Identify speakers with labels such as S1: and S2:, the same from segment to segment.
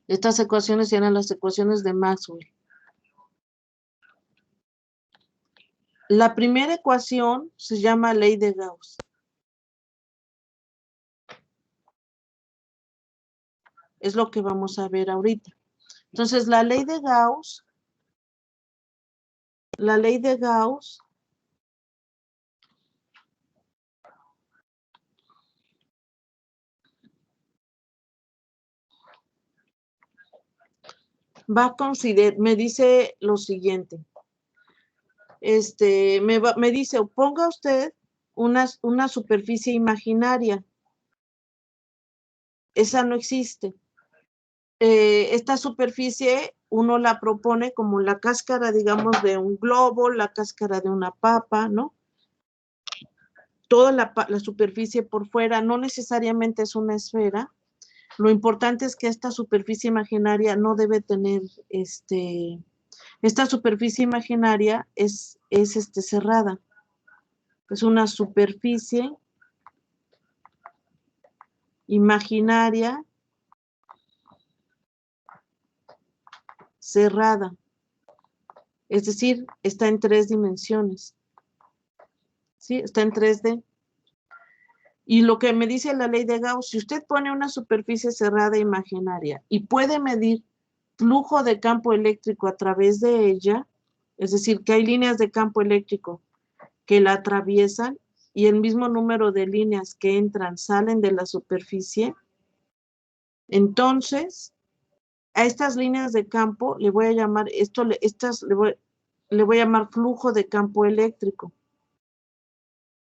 S1: Estas ecuaciones eran las ecuaciones de Maxwell. La primera ecuación se llama ley de Gauss. Es lo que vamos a ver ahorita. Entonces, la ley de Gauss va a considerar, me dice lo siguiente. Me dice, ponga usted una superficie imaginaria. Esa no existe. Esta superficie uno la propone como la cáscara, digamos, de un globo, la cáscara de una papa, ¿no? Toda la superficie por fuera no necesariamente es una esfera. Lo importante es que esta superficie imaginaria no debe tener, esta superficie imaginaria es cerrada. Es una superficie imaginaria cerrada. Es decir, está en 3 dimensiones. ¿Sí? Está en 3D. Y lo que me dice la ley de Gauss, si usted pone una superficie cerrada imaginaria y puede medir flujo de campo eléctrico a través de ella, es decir, que hay líneas de campo eléctrico que la atraviesan y el mismo número de líneas que entran salen de la superficie, entonces a estas líneas de campo le voy a llamar, le voy a llamar flujo de campo eléctrico.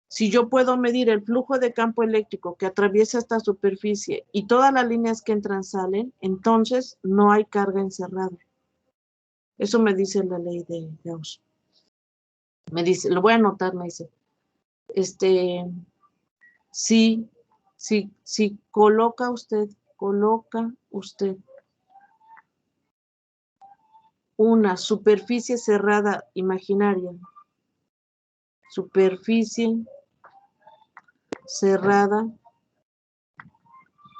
S1: Si yo puedo medir el flujo de campo eléctrico que atraviesa esta superficie y todas las líneas que entran salen, entonces no hay carga encerrada. Eso me dice la ley de Gauss. Me dice, lo voy a anotar, me dice, si coloca usted una superficie cerrada imaginaria, superficie cerrada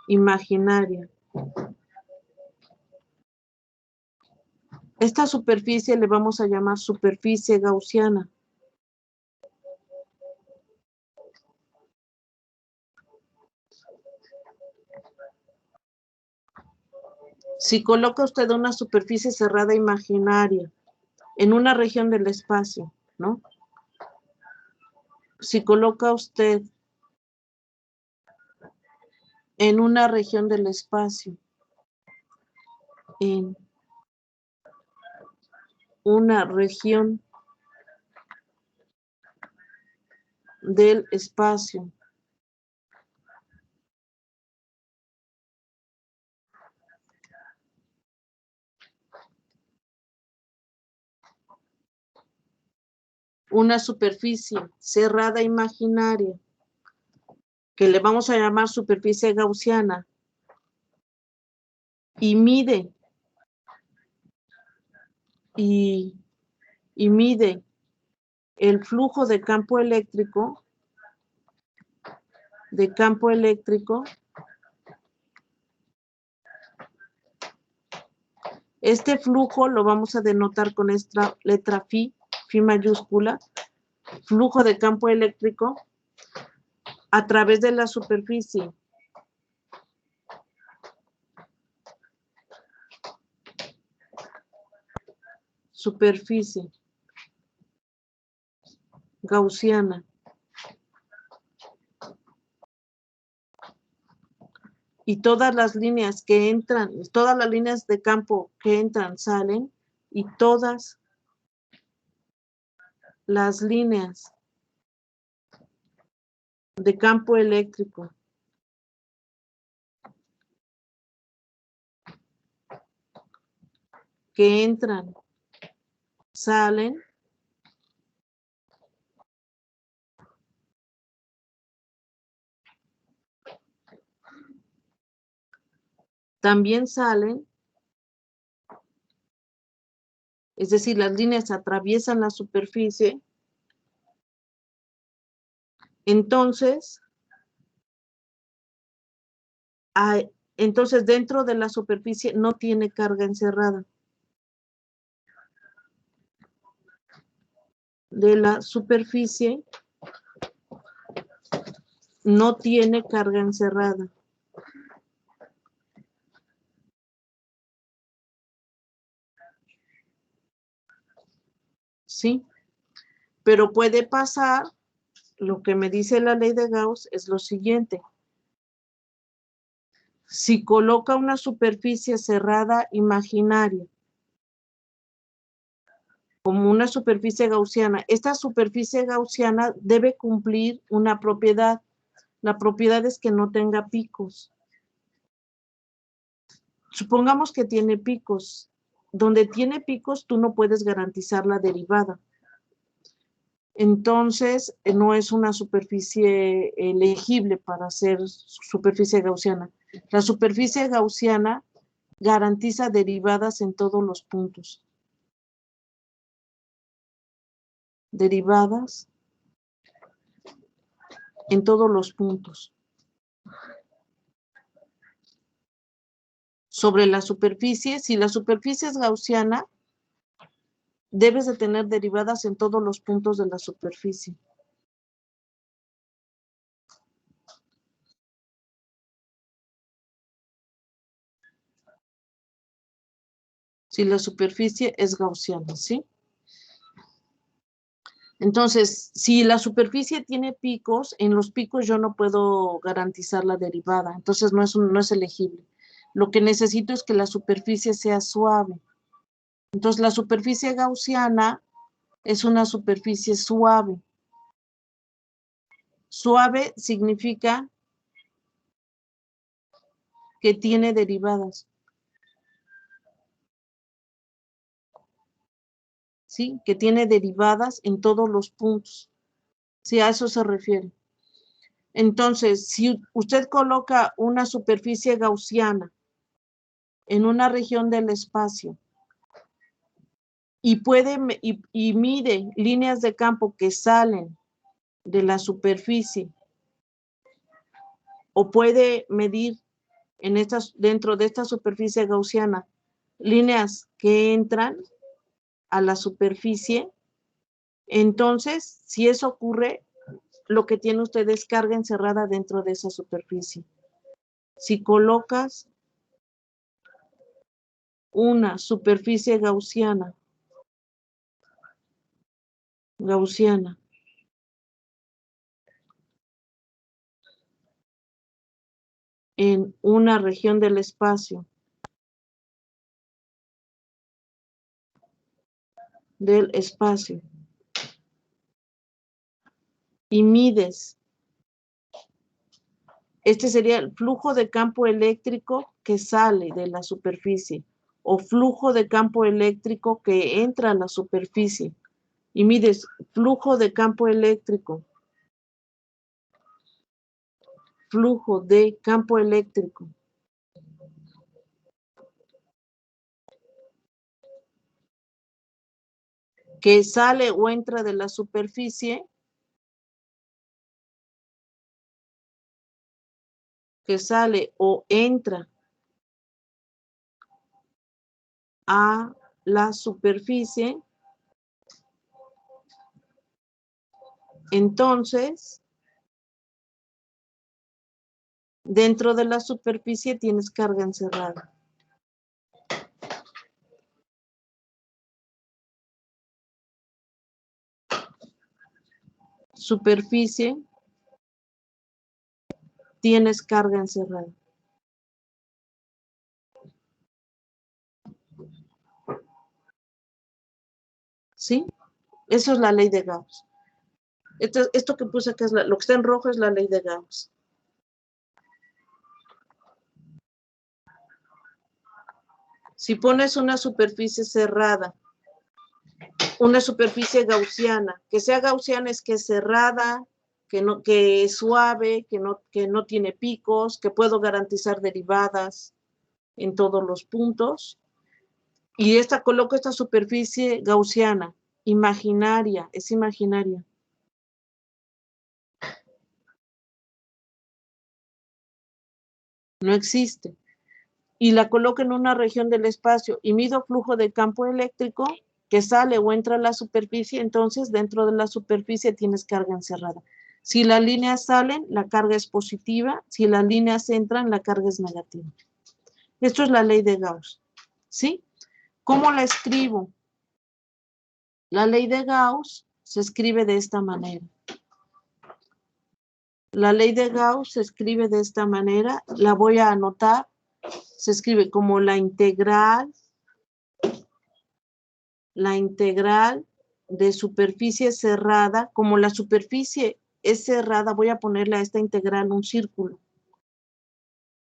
S1: imaginaria. Esta superficie le vamos a llamar superficie gaussiana. Si coloca usted una superficie cerrada imaginaria en una región del espacio, ¿no? Si coloca usted en una región del espacio, en una región del espacio, una superficie cerrada imaginaria, que le vamos a llamar superficie gaussiana, y mide el flujo de campo eléctrico, este flujo lo vamos a denotar con esta letra phi mayúscula, flujo de campo eléctrico a través de la superficie. Superficie gaussiana. Y todas las líneas que entran, todas las líneas de campo que entran, salen, y todas las líneas de campo eléctrico que entran, salen, también salen, es decir, las líneas atraviesan la superficie, entonces entonces dentro de la superficie no tiene carga encerrada. De la superficie no tiene carga encerrada. ¿Sí? Pero puede pasar, lo que me dice la ley de Gauss es lo siguiente. Si coloca una superficie cerrada imaginaria, como una superficie gaussiana, esta superficie gaussiana debe cumplir una propiedad. La propiedad es que no tenga picos. Supongamos que tiene picos. Donde tiene picos, tú no puedes garantizar la derivada. Entonces, no es una superficie elegible para ser superficie gaussiana. La superficie gaussiana garantiza derivadas en todos los puntos. Derivadas en todos los puntos. Sobre la superficie, si la superficie es gaussiana, debes de tener derivadas en todos los puntos de la superficie. Si la superficie es gaussiana, ¿sí? Entonces, si la superficie tiene picos, en los picos yo no puedo garantizar la derivada, entonces no es elegible. Lo que necesito es que la superficie sea suave. Entonces, la superficie gaussiana es una superficie suave. Suave significa que tiene derivadas. ¿Sí? Que tiene derivadas en todos los puntos. Sí, a eso se refiere. Entonces, si usted coloca una superficie gaussiana en una región del espacio y mide líneas de campo que salen de la superficie, o puede medir dentro de esta superficie gaussiana líneas que entran a la superficie, entonces, si eso ocurre, lo que tiene usted es carga encerrada dentro de esa superficie. Si colocas una superficie gaussiana en una región del espacio y mides, este sería el flujo de campo eléctrico que sale de la superficie o flujo de campo eléctrico que entra a la superficie, y mides flujo de campo eléctrico que sale o entra de la superficie, que sale o entra a la superficie, entonces dentro de la superficie tienes carga encerrada. Superficie, tienes carga encerrada. ¿Sí? Eso es la ley de Gauss. Esto que puse acá, lo que está en rojo es la ley de Gauss. Si pones una superficie cerrada, una superficie gaussiana, que sea gaussiana es que es cerrada, que es suave, que no tiene picos, que puedo garantizar derivadas en todos los puntos. Y coloco esta superficie gaussiana, imaginaria, es imaginaria. No existe. y la coloco en una región del espacio y mido flujo de campo eléctrico que sale o entra a la superficie, entonces dentro de la superficie tienes carga encerrada. Si las líneas salen, la carga es positiva. Si las líneas entran, la carga es negativa. Esto es la ley de Gauss. ¿Sí? ¿Cómo la escribo? La ley de Gauss se escribe de esta manera. La ley de Gauss se escribe de esta manera. La voy a anotar. Se escribe como la integral de superficie cerrada. Como la superficie es cerrada, voy a ponerle a esta integral un círculo.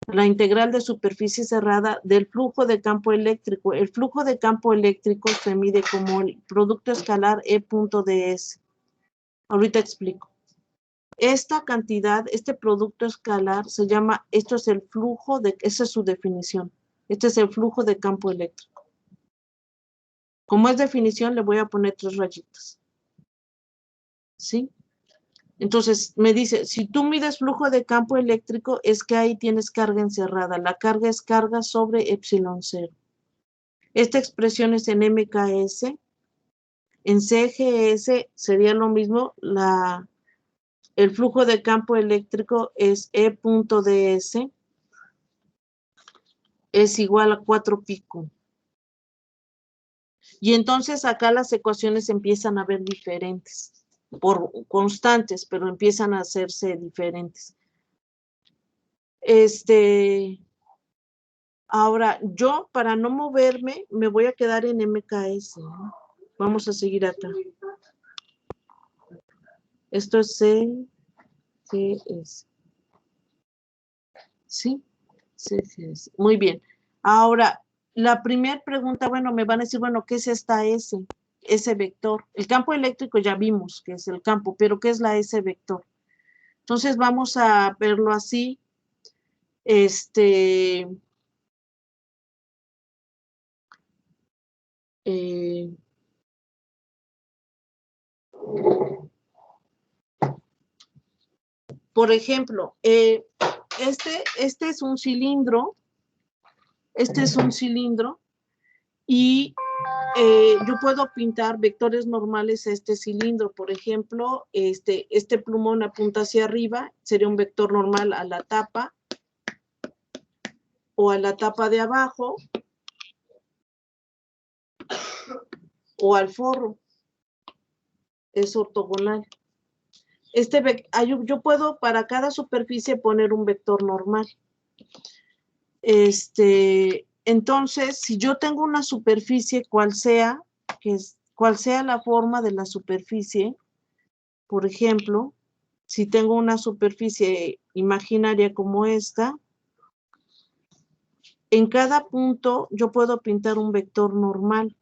S1: La integral de superficie cerrada del flujo de campo eléctrico. El flujo de campo eléctrico se mide como el producto escalar E.ds. Ahorita explico. Esta cantidad, este producto escalar se llama, esto es el flujo de, esa es su definición. Este es el flujo de campo eléctrico. Como es definición, le voy a poner 3 rayitas. ¿Sí? Entonces, me dice, si tú mides flujo de campo eléctrico, es que ahí tienes carga encerrada. La carga es carga sobre epsilon 0. Esta expresión es en MKS. En CGS sería lo mismo, el flujo de campo eléctrico es E.ds, es igual a 4 pico. Y entonces acá las ecuaciones empiezan a ver diferentes, por constantes, pero empiezan a hacerse diferentes. Ahora, yo para no moverme, me voy a quedar en MKS, ¿no? Vamos a seguir acá. Esto es CGS. ¿Sí? CGS. Muy bien. Ahora, la primera pregunta, bueno, me van a decir, bueno, ¿qué es esta S? S vector. El campo eléctrico ya vimos que es el campo, pero ¿qué es la S vector? Entonces vamos a verlo así. Por ejemplo, este es un cilindro. Este es un cilindro y yo puedo pintar vectores normales a este cilindro. Por ejemplo, este plumón apunta hacia arriba, sería un vector normal a la tapa o a la tapa de abajo o al forro. Es ortogonal. Yo puedo para cada superficie poner un vector normal. Entonces, si yo tengo una superficie, cual sea la forma de la superficie, por ejemplo, si tengo una superficie imaginaria como esta, en cada punto yo puedo pintar un vector normal.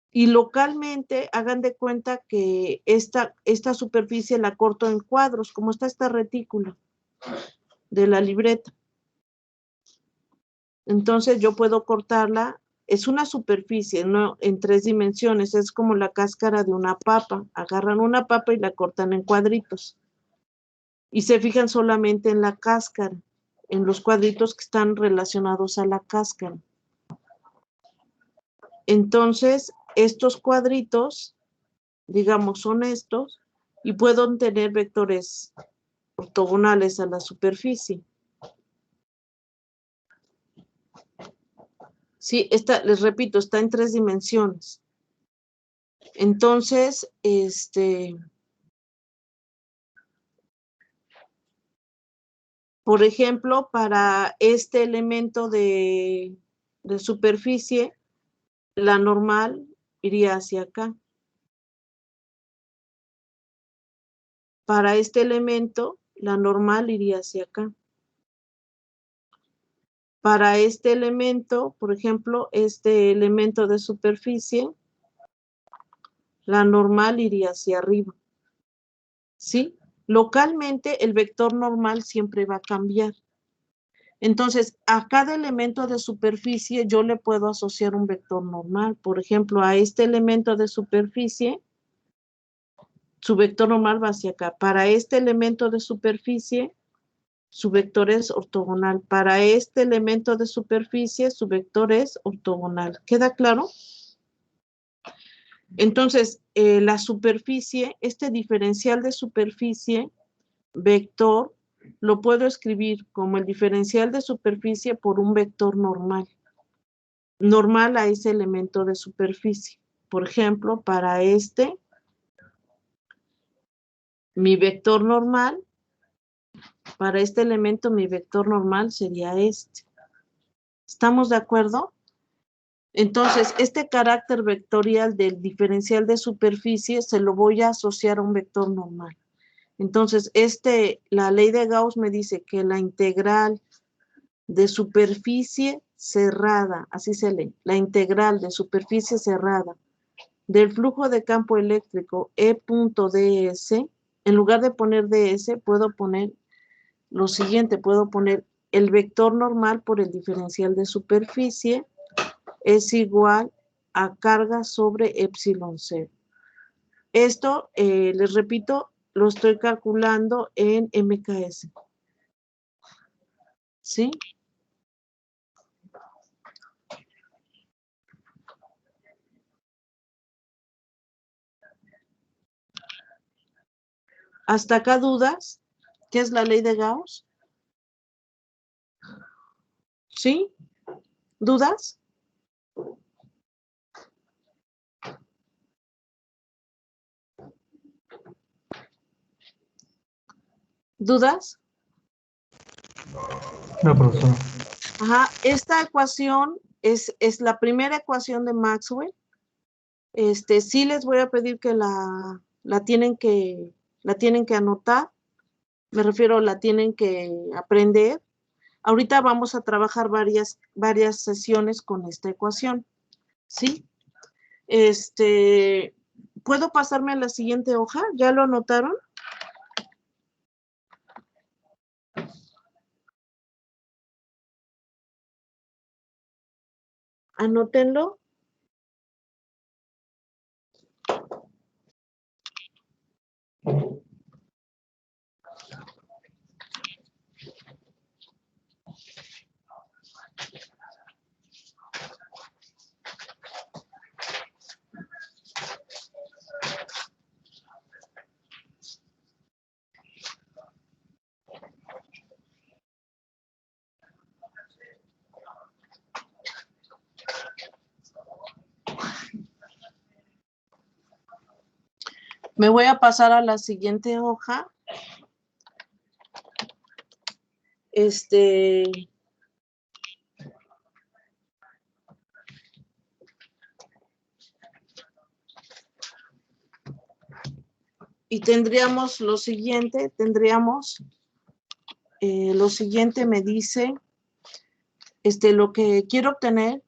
S1: Y localmente, hagan de cuenta que esta superficie la corto en cuadros, como está esta retícula de la libreta. Entonces yo puedo cortarla, es una superficie, ¿no? En 3 dimensiones, es como la cáscara de una papa. Agarran una papa y la cortan en cuadritos. Y se fijan solamente en la cáscara, en los cuadritos que están relacionados a la cáscara. Entonces, estos cuadritos, digamos, son estos, y pueden tener vectores ortogonales a la superficie. Sí, les repito, está en 3 dimensiones. Entonces, por ejemplo, para este elemento de superficie, la normal iría hacia acá. Para este elemento, la normal iría hacia acá. Para este elemento, por ejemplo, este elemento de superficie, la normal iría hacia arriba. ¿Sí? Localmente, el vector normal siempre va a cambiar. Entonces, a cada elemento de superficie yo le puedo asociar un vector normal. Por ejemplo, a este elemento de superficie, su vector normal va hacia acá. Para este elemento de superficie, su vector es ortogonal. Para este elemento de superficie, su vector es ortogonal. ¿Queda claro? Entonces, la superficie, este diferencial de superficie, vector, lo puedo escribir como el diferencial de superficie por un vector normal. Normal a ese elemento de superficie. Por ejemplo, para este, mi vector normal, para este elemento mi vector normal sería este. ¿Estamos de acuerdo? Entonces, este carácter vectorial del diferencial de superficie se lo voy a asociar a un vector normal. Entonces, la ley de Gauss me dice que la integral de superficie cerrada, así se lee, la integral de superficie cerrada del flujo de campo eléctrico E.ds, en lugar de poner ds, puedo poner lo siguiente, puedo poner el vector normal por el diferencial de superficie es igual a carga sobre epsilon cero. Esto, les repito, lo estoy calculando en MKS. ¿Sí? ¿Hasta acá dudas? ¿Qué es la ley de Gauss? ¿Sí? ¿Dudas? ¿Dudas?
S2: No, profesor.
S1: Ajá, esta ecuación es la primera ecuación de Maxwell. Sí les voy a pedir que la tienen que anotar. Me refiero, la tienen que aprender. Ahorita vamos a trabajar varias sesiones con esta ecuación, ¿sí? ¿Puedo pasarme a la siguiente hoja? ¿Ya lo anotaron? Anótenlo. Me voy a pasar a la siguiente hoja. Y tendríamos lo siguiente, lo siguiente me dice, lo que quiero obtener,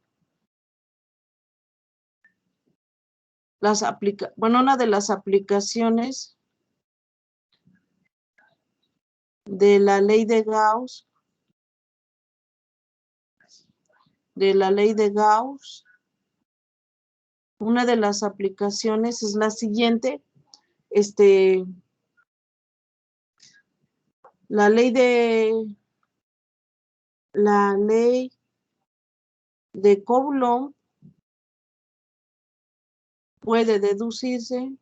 S1: una de las aplicaciones de la ley de Gauss, una de las aplicaciones es la siguiente, la ley de Coulomb puede deducirse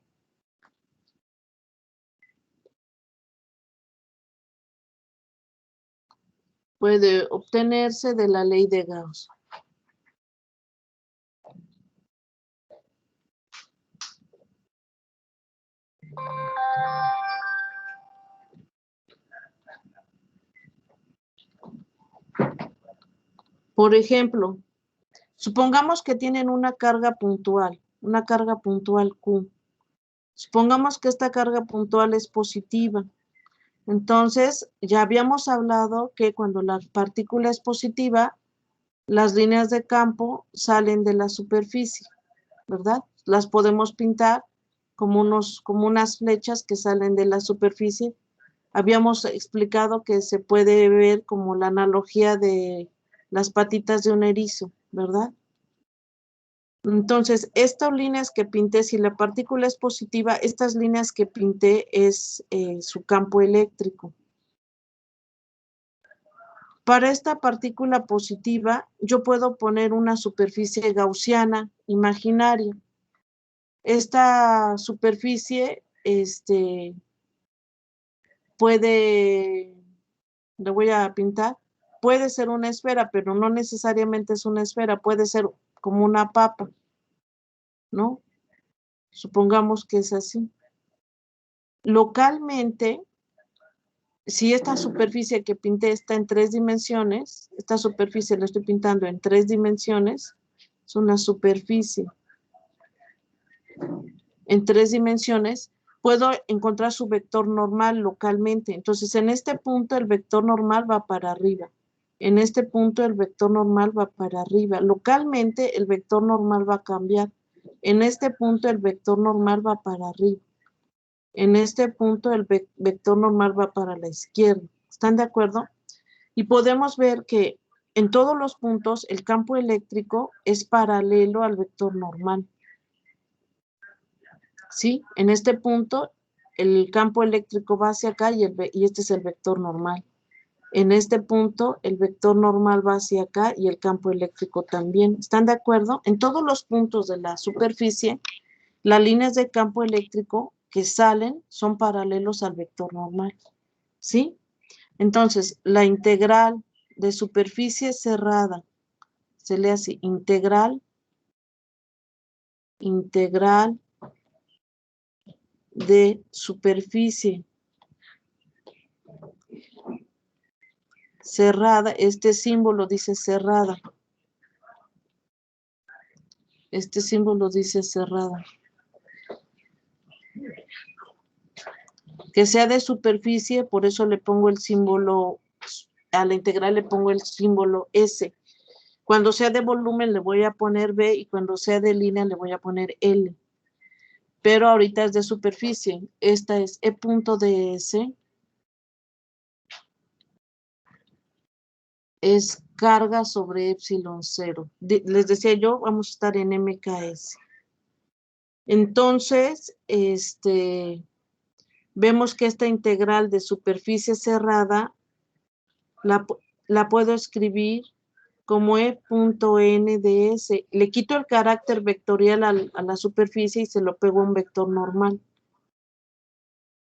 S1: puede obtenerse de la ley de Gauss. Por ejemplo, supongamos que tienen una carga puntual Q. Supongamos que esta carga puntual es positiva. Entonces, ya habíamos hablado que cuando la partícula es positiva, las líneas de campo salen de la superficie, ¿verdad? Las podemos pintar como unas flechas que salen de la superficie. Habíamos explicado que se puede ver como la analogía de las patitas de un erizo, ¿verdad? Entonces, estas líneas que pinté, si la partícula es positiva, estas líneas que pinté es su campo eléctrico. Para esta partícula positiva, yo puedo poner una superficie gaussiana imaginaria. Esta superficie, le voy a pintar, puede ser una esfera, pero no necesariamente es una esfera, puede ser como una papa, ¿no? Supongamos que es así. Localmente, si esta superficie que pinté está en 3 dimensiones, esta superficie la estoy pintando en 3 dimensiones, es una superficie en 3 dimensiones, puedo encontrar su vector normal localmente. Entonces, en este punto el vector normal va para arriba. En este punto el vector normal va para arriba. Localmente el vector normal va a cambiar. En este punto el vector normal va para arriba. En este punto el vector normal va para la izquierda. ¿Están de acuerdo? Y podemos ver que en todos los puntos el campo eléctrico es paralelo al vector normal. ¿Sí? En este punto el campo eléctrico va hacia acá y este es el vector normal. En este punto el vector normal va hacia acá y el campo eléctrico también. ¿Están de acuerdo? En todos los puntos de la superficie, las líneas de campo eléctrico que salen son paralelos al vector normal. ¿Sí? Entonces, la integral de superficie cerrada se lee así: integral de superficie cerrada. Este símbolo dice cerrada. Este símbolo dice cerrada. Que sea de superficie, por eso le pongo el símbolo, a la integral le pongo el símbolo S. Cuando sea de volumen le voy a poner B y cuando sea de línea le voy a poner L. Pero ahorita es de superficie. Esta es E punto ds. Es carga sobre epsilon 0. Les decía yo, vamos a estar en MKS. Entonces, vemos que esta integral de superficie cerrada la puedo escribir como E.nds. Le quito el carácter vectorial a la superficie y se lo pego a un vector normal.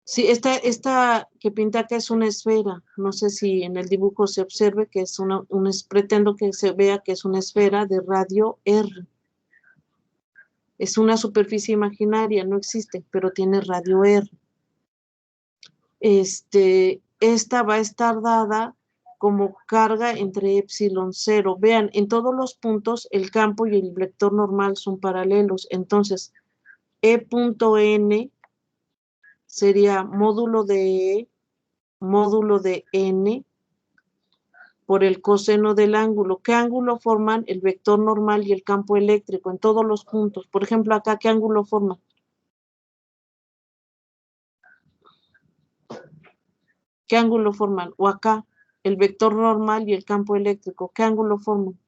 S1: Sí, esta que pinta acá es una esfera. No sé si en el dibujo se observe que es pretendo que se vea que es una esfera de radio R. Es una superficie imaginaria, no existe, pero tiene radio R. Esta va a estar dada como carga entre epsilon 0. Vean, en todos los puntos el campo y el vector normal son paralelos. Entonces, E.n sería módulo de E, módulo de n, por el coseno del ángulo. ¿Qué ángulo forman el vector normal y el campo eléctrico en todos los puntos? Por ejemplo, acá, ¿qué ángulo forman? ¿Qué ángulo forman? O acá, el vector normal y el campo eléctrico, ¿qué ángulo forman?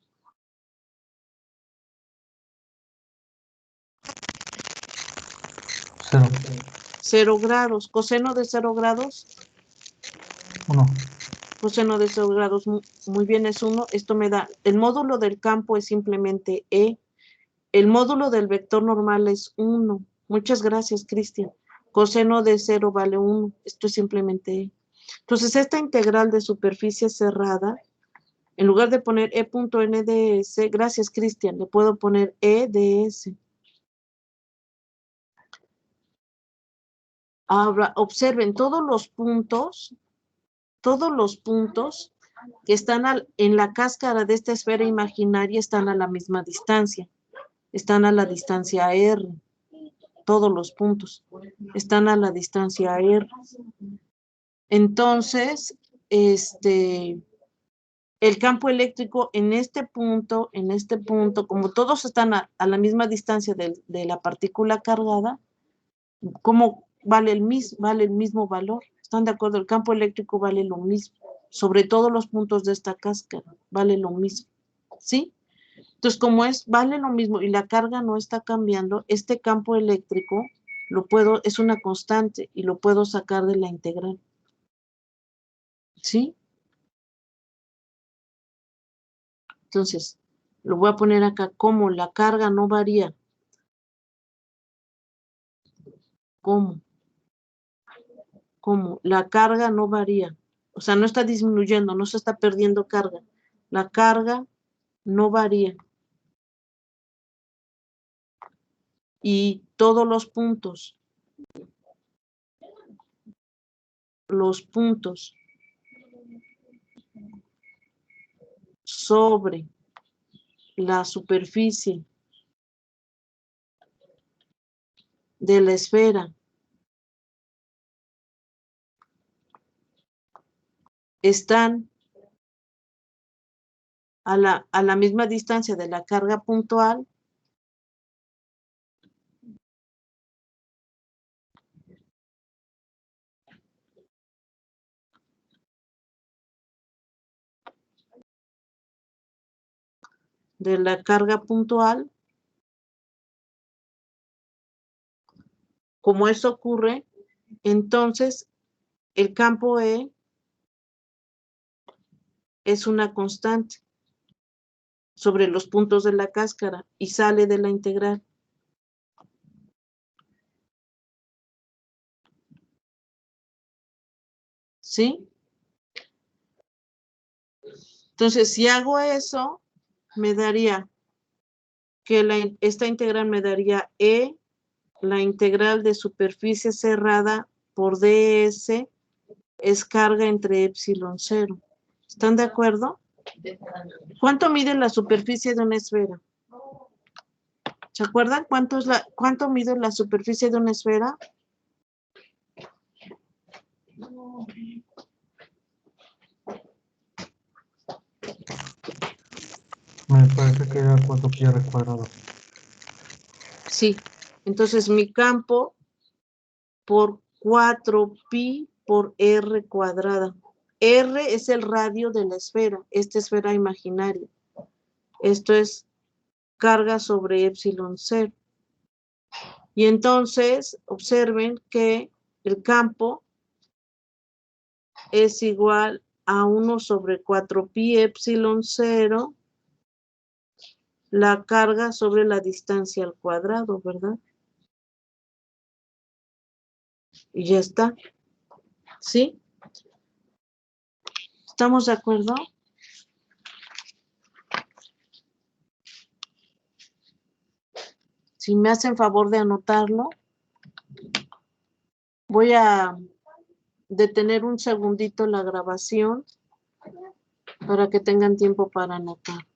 S2: Cero.
S1: 0 grados. Coseno de 0 grados.
S2: 1.
S1: Coseno de 0 grados, muy bien, es 1. Esto me da, el módulo del campo es simplemente E. El módulo del vector normal es 1. Muchas gracias, Cristian. Coseno de 0 vale 1. Esto es simplemente E. Entonces, esta integral de superficie cerrada, en lugar de poner E.nds, gracias, Cristian, le puedo poner EDS. Ahora, observen todos los puntos que están en la cáscara de esta esfera imaginaria están a la misma distancia. Están a la distancia R. Todos los puntos están a la distancia R. Entonces, el campo eléctrico en este punto, como todos están a la misma distancia de la partícula cargada, ¿cómo vale el mismo valor? ¿Están de acuerdo? El campo eléctrico vale lo mismo. Sobre todos los puntos de esta cáscara, vale lo mismo. ¿Sí? Entonces, como vale lo mismo y la carga no está cambiando, este campo eléctrico es una constante y lo puedo sacar de la integral. ¿Sí? Entonces, lo voy a poner acá como la carga no varía. ¿Cómo? ¿Cómo? La carga no varía. O sea, no está disminuyendo, no se está perdiendo carga. La carga no varía. Y todos los puntos sobre la superficie de la esfera están a la misma distancia de la carga puntual, como eso ocurre, entonces el campo E es una constante sobre los puntos de la cáscara y sale de la integral. ¿Sí? Entonces, si hago eso, me daría que esta integral me daría E, la integral de superficie cerrada por ds es carga entre epsilon 0. ¿Están de acuerdo? ¿Cuánto mide la superficie de una esfera? ¿Se acuerdan cuánto mide la superficie de una esfera?
S2: Me parece que era 4 pi r cuadrado.
S1: Sí. Entonces mi campo por 4pi por r cuadrada. R es el radio de la esfera, esta esfera imaginaria. Esto es carga sobre epsilon 0. Y entonces observen que el campo es igual a 1 sobre 4pi epsilon 0, la carga sobre la distancia al cuadrado, ¿verdad? Y ya está. ¿Sí? ¿Estamos de acuerdo? Si me hacen favor de anotarlo, voy a detener un segundito la grabación para que tengan tiempo para anotar.